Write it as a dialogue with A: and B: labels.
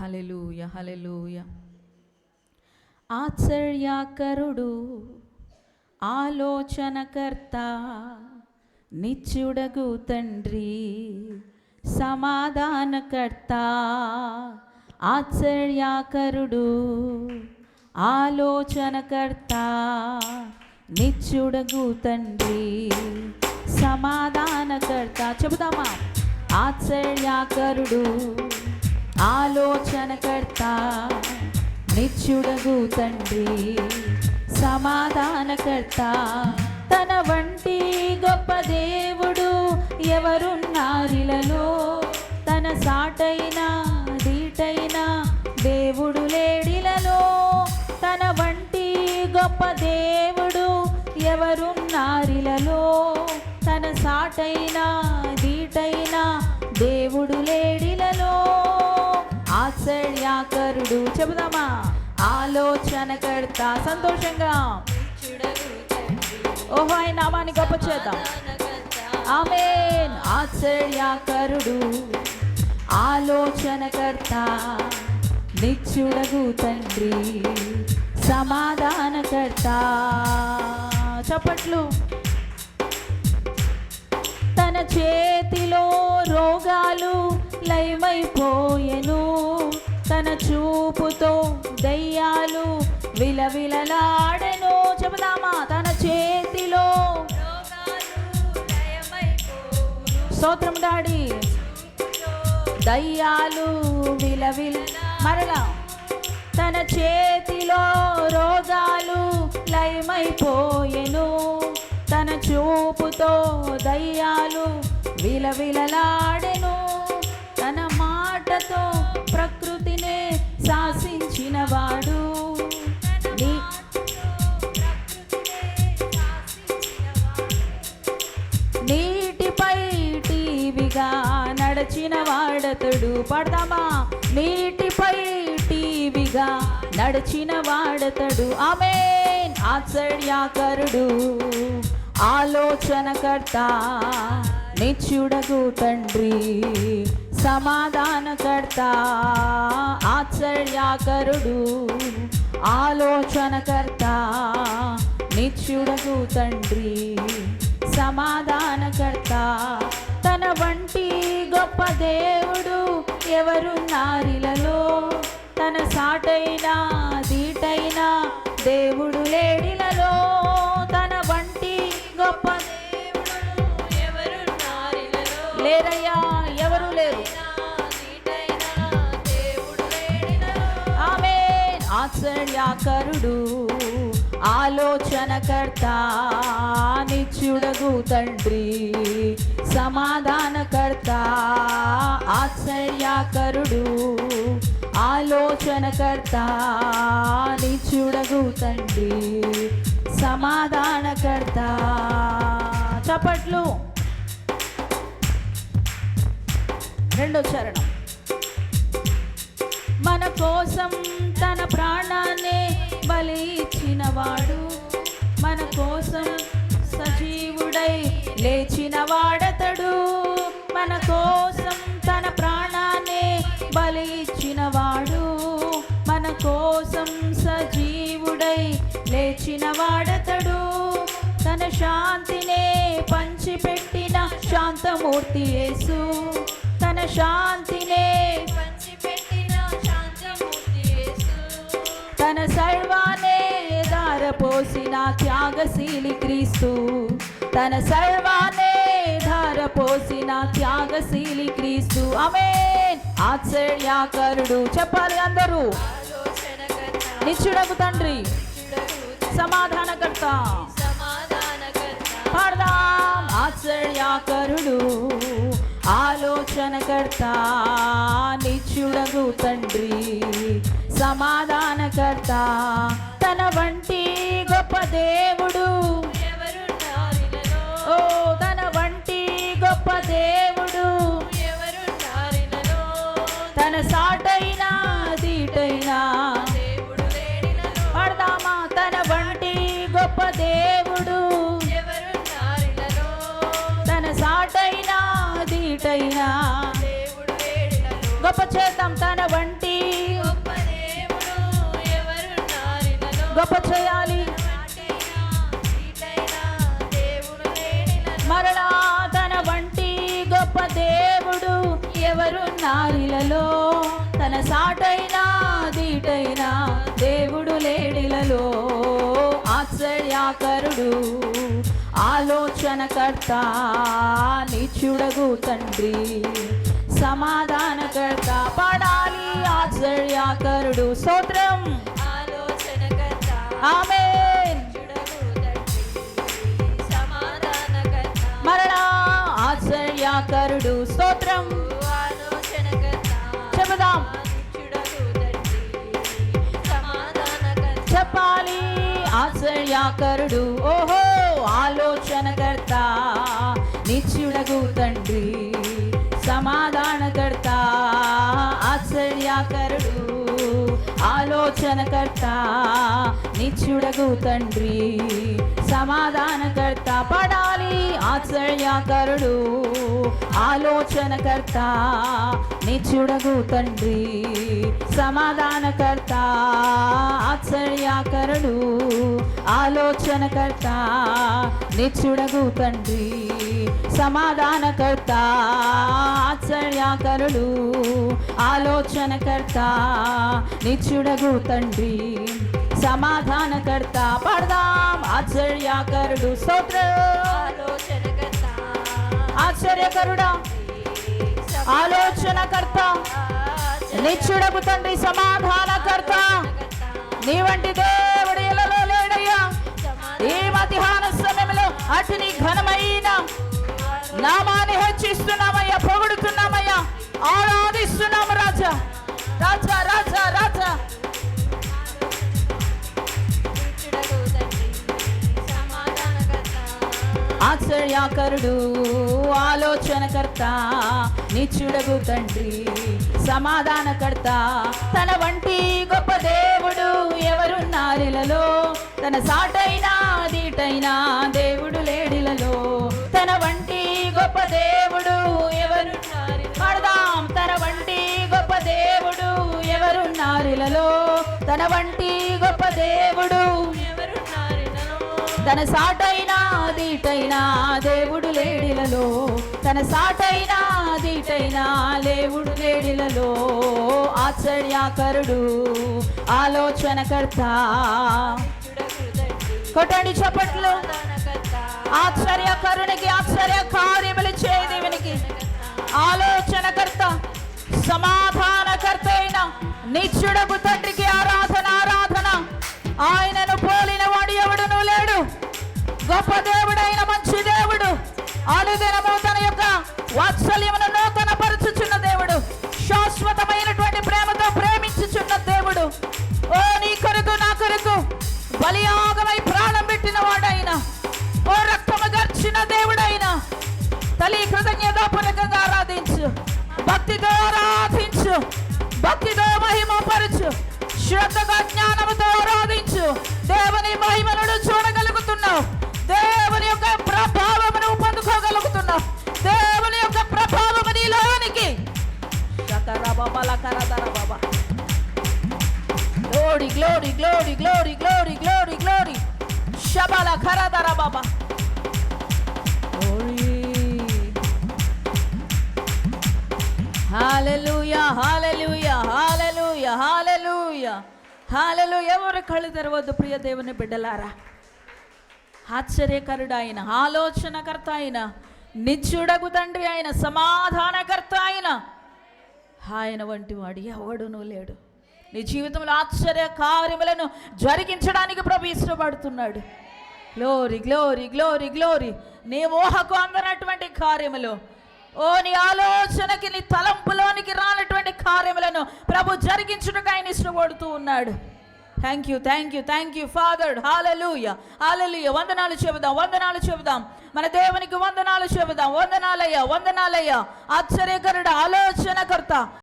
A: హల్లెలూయా హల్లెలూయా. ఆశ్చర్యకరుడు, ఆలోచనకర్త, నిత్యుడగు తండ్రి, సమాధానకర్త. ఆశ్చర్యకరుడు, ఆలోచనకర్త, నిత్యుడగు తండ్రి, సమాధానకర్త. చెబుదామా? ఆశ్చర్యకరుడు, ఆలోచనకర్త, నిత్యుడగు తండ్రి, సమాధానకర్త. తన వంటి గొప్ప దేవుడు ఎవరున్నారిలలో? తన సాటైన దీటైన దేవుడు లేడిలలో. తన వంటి గొప్ప దేవుడు ఎవరున్నారిలలో? తన సాటైన దీటైన దేవుడు లేడిలలో. ఆశ్చర్యకరుడు, చెబుదామా? ఆలోచనకర్త. సంతోషంగా ఓహో ఆయన నామాన్ని గొప్ప చేద్దాం. ఆమేన్. ఆశ్చర్యకరుడు, ఆలోచనకర్త, నిత్యుడగు తండ్రి, సమాధానకర్త. చప్పట్లు. తన చేతిలో రోగాలు లయమైపోయెను, తన చూపుతో దయ్యాలు విలవిలలాడెను. చెబుదామా? తన చేతిలో స్తోత్రం డాడీ. దయ్యాలు మరలా తన చేతిలో రోగాలు లయమైపోయెను, తన చూపుతో దయ్యాలు విలవిలలాడెను. తన మాటతో ప్రకృతినే శాసించినవాడు, నీటిపై టీవీగా నడిచిన వాడతడు. పడదామా? నీటిపై టీవీగా నడిచిన వాడతడు. ఆమేన్. ఆశ్చర్యకరుడు, ఆలోచనకర్త, నిత్యుడగు తండ్రి, సమాధానకర్త. ఆశ్చర్యకరుడు, ఆలోచనకర్త, నిత్యుడగు తండ్రి, సమాధానకర్త. తన వంటి గొప్ప దేవుడు ఎవరున్నారిలలో? తన సాటైన దీటైన దేవుడు లేడిలలో. తన వంటి గొప్ప దేవుడు ఎవరున్నారిలలో? లేరయ్యా, ఎవరు లేరు. ఆమేన్. ఆశ్చర్యకరుడు, ఆలోచనకర్త, నిత్యుడగు తండ్రి, సమాధానకర్త. ఆశ్చర్యకరుడు, ఆలోచనకర్త, నిత్యుడగు తండ్రి, సమాధానకర్త. చప్పట్లు. రెండో చరణం. మన కోసం తన ప్రాణాన్ని బలి ఇచ్చినవాడు, మన కోసం సజీవుడై లేచిన వాడతడు. మన కోసం తన ప్రాణాన్ని బలి ఇచ్చినవాడు, మన కోసం సజీవుడై లేచిన వాడతడు. తన శాంతినే పంచిపెట్టిన శాంతమూర్తి యేసు, తన శాంతినే పంచిపెట్టిన శాంతమూర్తి యేసు. తన సర్వాన్నే ధారపోసిన త్యాగశీలి క్రీస్తు, తన సర్వాన్నే ధారపోసిన త్యాగశీలి క్రీస్తు. ఆమేన్. ఆశ్చర్యకరుడు. చెప్పాలి అందరూ. నిత్యుడగు తండ్రి, సమాధానకర్త. పాడదాం. ఆశ్చర్యకరుడు, ఆలోచనకర్త, నిత్యుడగు తండ్రి, సమాధానకర్త. తన వంటి గొప్ప దేవుడు ఎవరున్నారిలలో? ఓ తన వంటి గొప్ప దేవుడు ఎవరున్నారిలలో? తన సాటైన దీటైన దేవుడు లేడిలలో. పడదామా? తన వంటి గొప్ప దేవుడు ఎవరున్నారిలలో? తన సాటైన దీటైన దేవుడు లేడిలలో. గొప్ప చేద్దాం. తన వంటి గొప్ప చేయాలి. మరలా తన వంటి గొప్ప దేవుడు ఎవరున్నారిలలో, తన సాటైనా దీటైనా దేవుడు లేడిలలో. ఆశ్చర్యకరుడు, ఆలోచనకర్త, నిత్యుడగు తండ్రి, సమాధానకర్త. పాడాలి ఆశ్చర్యకరుడు. స్తోత్రం. ఆమేన్. మరలా ఆశ్చర్యకరుడు. స్తోత్రం. చెబుదాం, చెప్పాలి ఆశ్చర్యకరుడు. ఓహో, ఆలోచనకర్త, నిత్యుడగు తండ్రి, సమాధానకర్త. ఆశ్చర్యకరుడు, ఆలోచనకర్త, నిత్యుడగు తండ్రి, సమాధానకర్త. పడాలి ఆశ్చర్యకరుడు, ఆలోచనకర్త, నిత్యుడగు తండ్రి, సమాధానకర్త. ఆశ్చర్యకరుడు, ఆలోచనకర్త, నిత్యుడగు తండ్రి, సమాధానకర్త. ఆశ్చర్యకరుడు, ఆలోచనకర్త, నిత్యుడగు తండ్రి, సమాధానకర్త. పడదాం ఆశ్చర్యకరుడు. స్తోత్రం. ఆశ్చర్యకరుడా, ఆలోచనకర్త, నిత్యుడగు తండ్రి, సమాధానకర్త. నీ వంటి దేవుడు ఎలలో లేడయ్యా. ఈ మధ్యాహ్న సమయంలో అటుని ఘనమైన నామాన్ని హెచ్చిస్తున్నామయ్యా, పొగుడుతున్నామయ్యా, ఆరాధిస్తున్నాము రాజా, రాజా, రాజా, రాజా. ఆశ్చర్యకరుడు, ఆలోచనకర్త, నిత్యుడగు తండ్రి, సమాధానకర్త. తన వంటి గొప్ప దేవుడు ఎవరున్నారిలలో, తన సాటైనా దీటైనా దేవుడు లేడిలలో. తన వంటి గొప్ప దేవుడు ఎవరున్నారు? పాడదాం. తన వంటి గొప్ప దేవుడు ఎవరున్నారిలలో, తన వంటి గొప్ప దేవుడు తన సాటైనా దీటైనా దేవుడు లేడిలలో. తన సాటైనా దీటైనా దేవుడు లేడిలలో. ఆశ్చర్యకరుడు, ఆలోచనకర్త. కొట్టండి చప్పట్లు. ఆశ్చర్యకరునికి, ఆశ్చర్య కార్యములు చేయ దేవునికి, ఆలోచనకర్త, సమాధానకర్త అయిన నిత్యుడగు తండ్రికి ఆరాధన, ఆరాధన. ఆయనను పోలిన వాడు ఎవడునూ లేడు. గొప్ప దేవుడైన మంచి దేవుడు, అనుదినము తన యొక్క వాత్సల్యమును నూతన పరుచుచున్న దేవుడు, శాశ్వతమైనటువంటి ప్రేమతో ప్రేమించుచున్న దేవుడు. ఓ నీ కొరకు నా కొరకు బలియాగమై ప్రాణం పెట్టిన వాడైన, ఓ రక్తము గర్చిన దేవుడైన తల్లి కృతజ్ఞతాపూర్వకంగా ఆరాధించు, భక్తితో ఆరాధించు, భక్తితో మహిమపరచు, శ్రద్ధగా జ్ఞానముతో ఆరాధించు. దేవుని మహిమను చూడగలుగుతున్నావు, దేవుని యొక్క ప్రభావమును పొందుకోగలుగుతున్నావు, దేవుని యొక్క ప్రభావము నీలోనికి. Glory, glory, glory, glory, glory, glory, glory. శబల ఖరదర బాబా. Hallelujah, hallelujah, hallelujah, hallelujah, hallelujah. ఎవరు కళ్ళు తెరవద్దు ప్రియ దేవుని బిడ్డలారా. ఆశ్చర్యకరుడు ఆయన, ఆలోచనకర్త ఆయన, నిత్యుడగు తండ్రి ఆయన, సమాధానకర్త ఆయన. ఆయన వంటి వాడు ఎవడునూ లేడు. నీ జీవితంలో ఆశ్చర్య కార్యములను జరిగించడానికి ప్రభు ఇష్టపడుతున్నాడు. Glory, glory, glory, glory. నీ ఊహకు అందనటువంటి కార్యములు, ఓ నీ ఆలోచనకి, నీ తలంపులోనికి రానటువంటి కార్యములను ప్రభు జరిగించుటకు ఆయన ఇష్టపడుతూ ఉన్నాడు. Thank you, thank you, thank you father. Hallelujah, hallelujah. వందనాలు చెబుదాం, వందనాలు చెబుదాం. మన దేవునికి వందనాలు చెబుదాం. వందనాలయ్యా, వందనాలయ్యా. ఆశ్చర్యకరుడు, ఆలోచనకర్త.